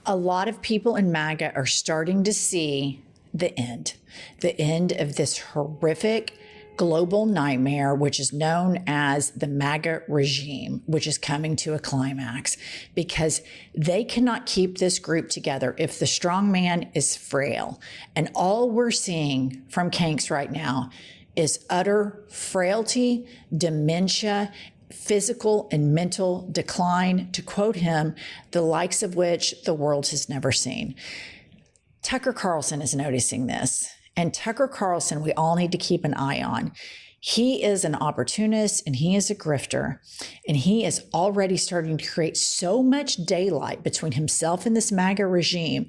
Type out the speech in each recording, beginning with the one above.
A lot of people in MAGA are starting to see the end of this horrific global nightmare, which is known as the MAGA regime, which is coming to a climax because they cannot keep this group together if the strong man is frail. And all we're seeing from Kanks right now is utter frailty, dementia, physical and mental decline, to quote him, the likes of which the world has never seen. Tucker Carlson is noticing this. And Tucker Carlson, we all need to keep an eye on. He is an opportunist and he is a grifter. And he is already starting to create so much daylight between himself and this MAGA regime.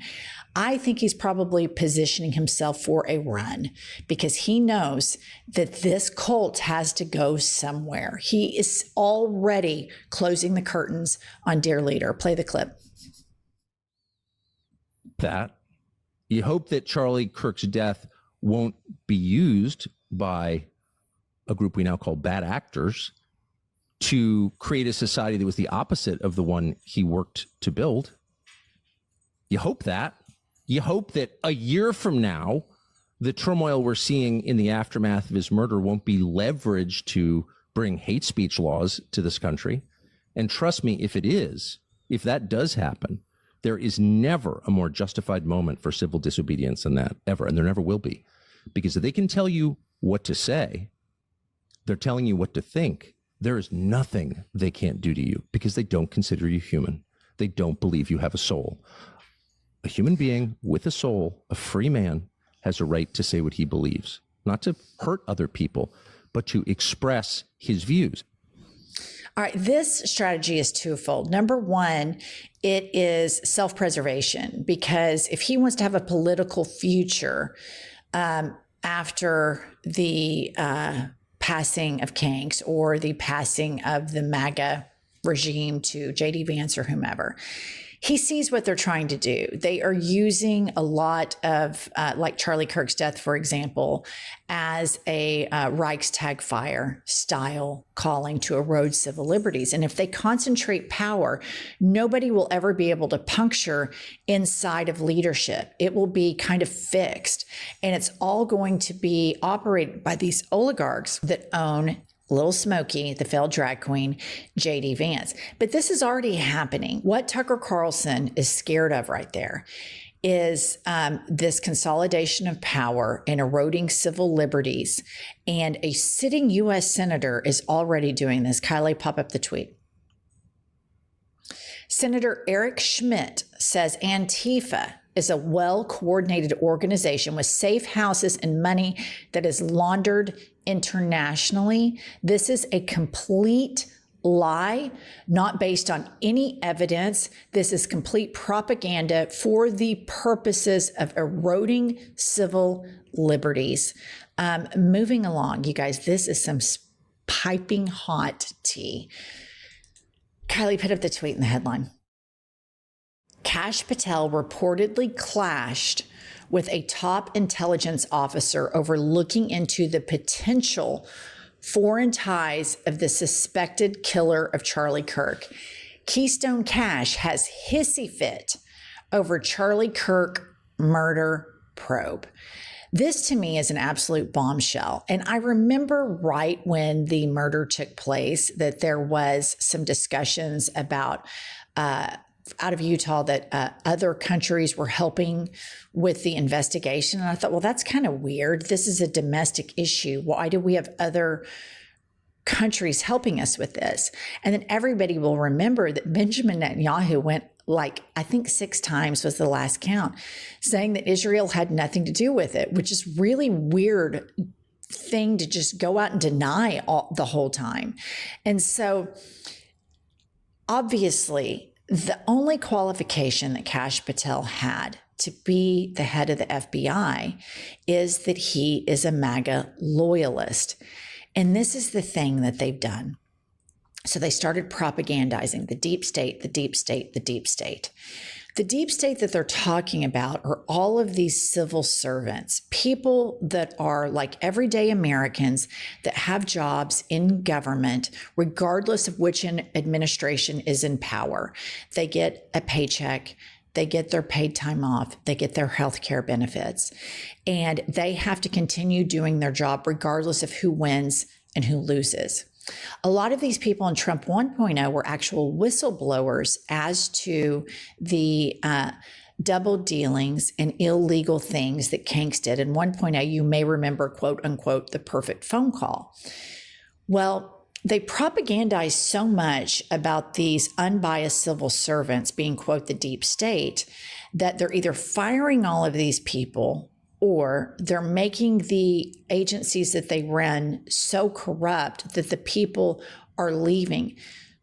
I think he's probably positioning himself for a run because he knows that this cult has to go somewhere. He is already closing the curtains on Dear Leader. Play the clip. That you hope that Charlie Kirk's death won't be used by a group we now call bad actors to create a society that was the opposite of the one he worked to build. You hope that. You hope that a year from now, the turmoil we're seeing in the aftermath of his murder won't be leveraged to bring hate speech laws to this country. And trust me, if it is, if that does happen, there is never a more justified moment for civil disobedience than that, ever. And there never will be. Because if they can tell you what to say, they're telling you what to think. There is nothing they can't do to you because they don't consider you human. They don't believe you have a soul. A human being with a soul, a free man, has a right to say what he believes, not to hurt other people, but to express his views. All right, this strategy is twofold. Number one, it is self-preservation, because if he wants to have a political future after the passing of Kanks or the passing of the MAGA regime to J.D. Vance or whomever, he sees what they're trying to do. They are using a lot of, like Charlie Kirk's death, for example, as a Reichstag fire style calling to erode civil liberties. And if they concentrate power, nobody will ever be able to puncture inside of leadership. It will be kind of fixed. And it's all going to be operated by these oligarchs that own Little Smokey, the failed drag queen, J.D. Vance. But this is already happening. What Tucker Carlson is scared of right there is this consolidation of power and eroding civil liberties. And a sitting U.S. senator is already doing this. Kylie, pop up the tweet. Senator Eric Schmidt says Antifa is a well-coordinated organization with safe houses and money that is laundered internationally. This is a complete lie, not based on any evidence. This is complete propaganda for the purposes of eroding civil liberties. Moving along, you guys, this is some piping hot tea. Kylie, put up the tweet in the headline. Kash Patel reportedly clashed with a top intelligence officer over looking into the potential foreign ties of the suspected killer of Charlie Kirk. Keystone Kash has hissy fit over Charlie Kirk murder probe. This to me is an absolute bombshell. And I remember right when the murder took place that there was some discussions about out of Utah that other countries were helping with the investigation. And I thought, well, that's kind of weird. This is a domestic issue. Why do we have other countries helping us with this? And then everybody will remember that Benjamin Netanyahu went I think 6 times was the last count, saying that Israel had nothing to do with it, which is really weird thing to just go out and deny the whole time. And so obviously, the only qualification that Kash Patel had to be the head of the FBI is that he is a MAGA loyalist. And this is the thing that they've done. So they started propagandizing the deep state, the deep state, the deep state. The deep state that they're talking about are all of these civil servants, people that are like everyday Americans that have jobs in government, regardless of which administration is in power. They get a paycheck. they get their paid time off, they get their health care benefits, and they have to continue doing their job regardless of who wins and who loses. A lot of these people in Trump 1.0 were actual whistleblowers as to the double dealings and illegal things that Kanks did. In 1.0, you may remember, quote unquote, the perfect phone call. Well, they propagandized so much about these unbiased civil servants being, quote, the deep state, that they're either firing all of these people or they're making the agencies that they run so corrupt that the people are leaving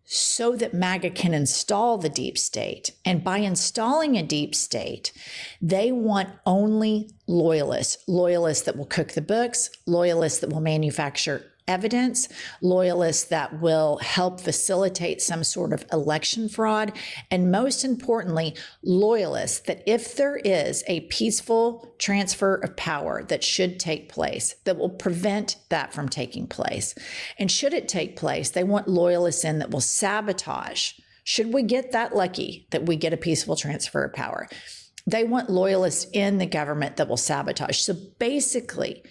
so that MAGA can install the deep state. And by installing a deep state, they want only loyalists that will cook the books, loyalists that will manufacture evidence, loyalists that will help facilitate some sort of election fraud, and most importantly, loyalists that if there is a peaceful transfer of power that should take place, that will prevent that from taking place. And should it take place, they want loyalists in that will sabotage. Should we get that lucky that we get a peaceful transfer of power? They want loyalists in the government that will sabotage. So basically,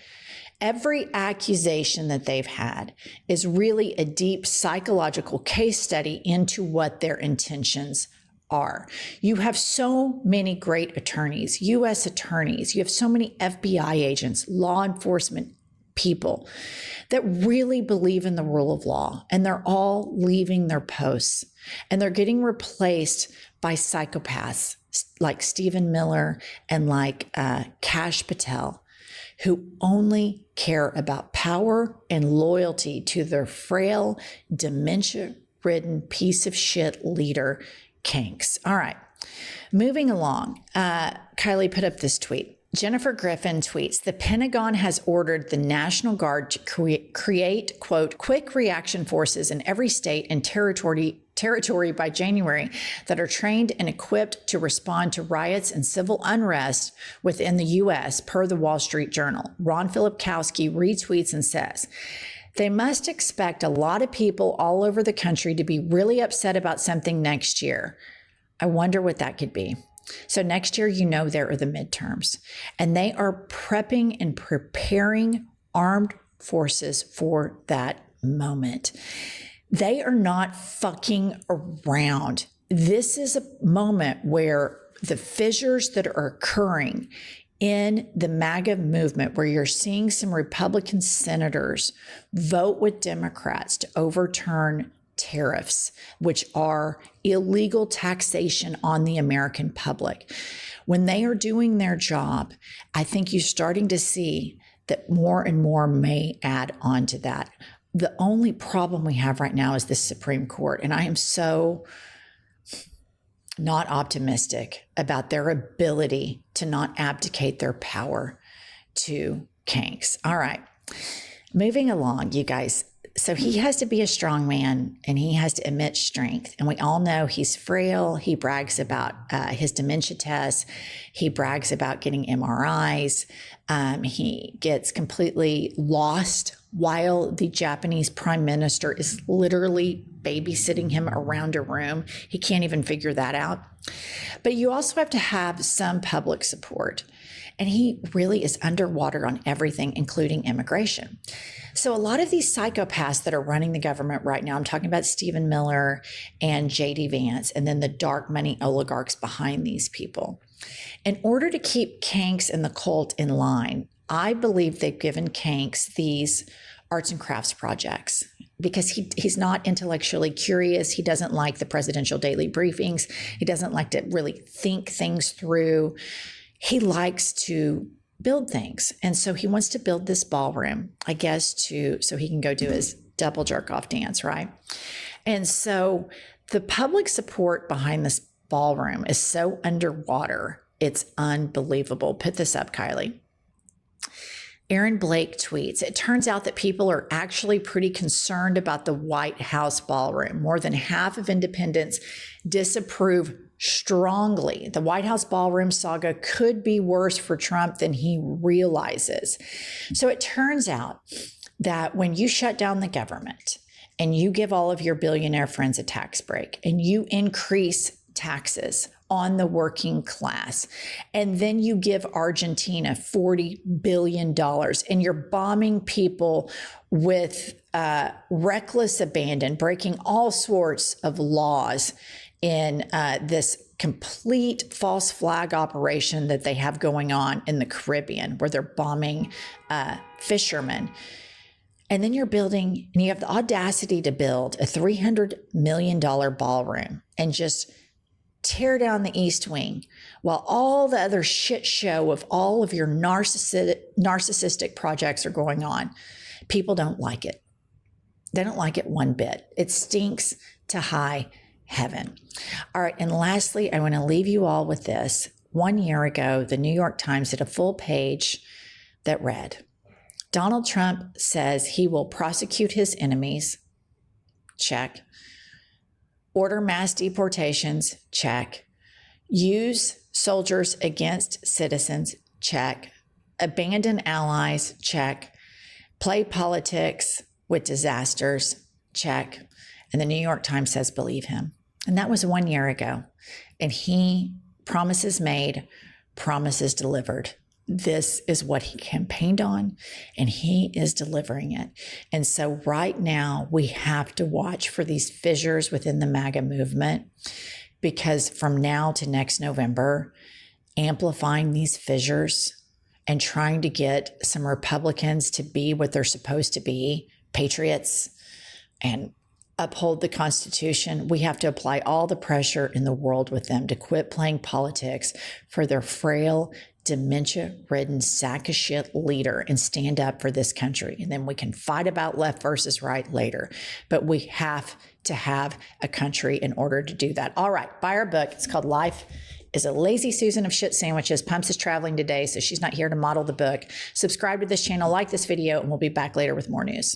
every accusation that they've had is really a deep psychological case study into what their intentions are. You have so many great attorneys, U.S. attorneys, you have so many FBI agents, law enforcement people that really believe in the rule of law, and they're all leaving their posts and they're getting replaced by psychopaths like Stephen Miller and like Kash Patel, who only care about power and loyalty to their frail, dementia-ridden piece of shit leader, Kanks. All right, moving along. Kylie put up this tweet. Jennifer Griffin tweets, the Pentagon has ordered the National Guard to create, quote, quick reaction forces in every state and territory by January that are trained and equipped to respond to riots and civil unrest within the U.S., per the Wall Street Journal. Ron Filipkowski retweets and says, they must expect a lot of people all over the country to be really upset about something next year. I wonder what that could be. So next year, there are the midterms, and they are prepping and preparing armed forces for that moment. They are not fucking around. This is a moment where the fissures that are occurring in the MAGA movement, where you're seeing some Republican senators vote with Democrats to overturn tariffs, which are illegal taxation on the American public. When they are doing their job, I think you're starting to see that more and more may add on to that. The only problem we have right now is the Supreme Court, and I am so not optimistic about their ability to not abdicate their power to Kanks. All right, moving along, you guys. So he has to be a strong man and he has to emit strength. And we all know he's frail. He brags about his dementia tests. He brags about getting MRIs. He gets completely lost while the Japanese prime minister is literally babysitting him around a room. He can't even figure that out. But you also have to have some public support. And he really is underwater on everything, including immigration. So a lot of these psychopaths that are running the government right now, I'm talking about Stephen Miller and J.D. Vance, and then the dark money oligarchs behind these people. In order to keep Kanks and the cult in line, I believe they've given Kanks these arts and crafts projects because he's not intellectually curious. He doesn't like the presidential daily briefings. He doesn't like to really think things through. He likes to build things. And so he wants to build this ballroom, I guess, so he can go do his double jerk off dance, right? And so the public support behind this ballroom is so underwater, it's unbelievable. Put this up, Kylie. Aaron Blake tweets, it turns out that people are actually pretty concerned about the White House ballroom. More than half of independents disapprove strongly. The White House ballroom saga could be worse for Trump than he realizes. So it turns out that when you shut down the government and you give all of your billionaire friends a tax break and you increase taxes on the working class. And then you give Argentina $40 billion and you're bombing people with reckless abandon, breaking all sorts of laws in this complete false flag operation that they have going on in the Caribbean, where they're bombing fishermen. And then you're building, and you have the audacity to build a $300 million ballroom and just tear down the East Wing while all the other shit show of all of your narcissistic projects are going on. People don't like it. They don't like it one bit. It stinks to high heaven. All right. And lastly, I want to leave you all with this. 1 year ago, the New York Times did a full page that read, Donald Trump says he will prosecute his enemies. Check. Order mass deportations. Check. Use soldiers against citizens. Check. Abandon allies. Check. Play politics with disasters. Check. And the New York Times says, believe him. And that was 1 year ago. And he, promises made, promises delivered. This is what he campaigned on, and he is delivering it. And so right now we have to watch for these fissures within the MAGA movement, because from now to next November, amplifying these fissures and trying to get some Republicans to be what they're supposed to be, patriots, and uphold the Constitution, we have to apply all the pressure in the world with them to quit playing politics for their frail, dementia-ridden sack of shit leader and stand up for this country. And then we can fight about left versus right later. But we have to have a country in order to do that. All right, buy our book. It's called Life is a Lazy Susan of Shit Sandwiches. Pumps is traveling today, so she's not here to model the book. Subscribe to this channel, like this video, and we'll be back later with more news.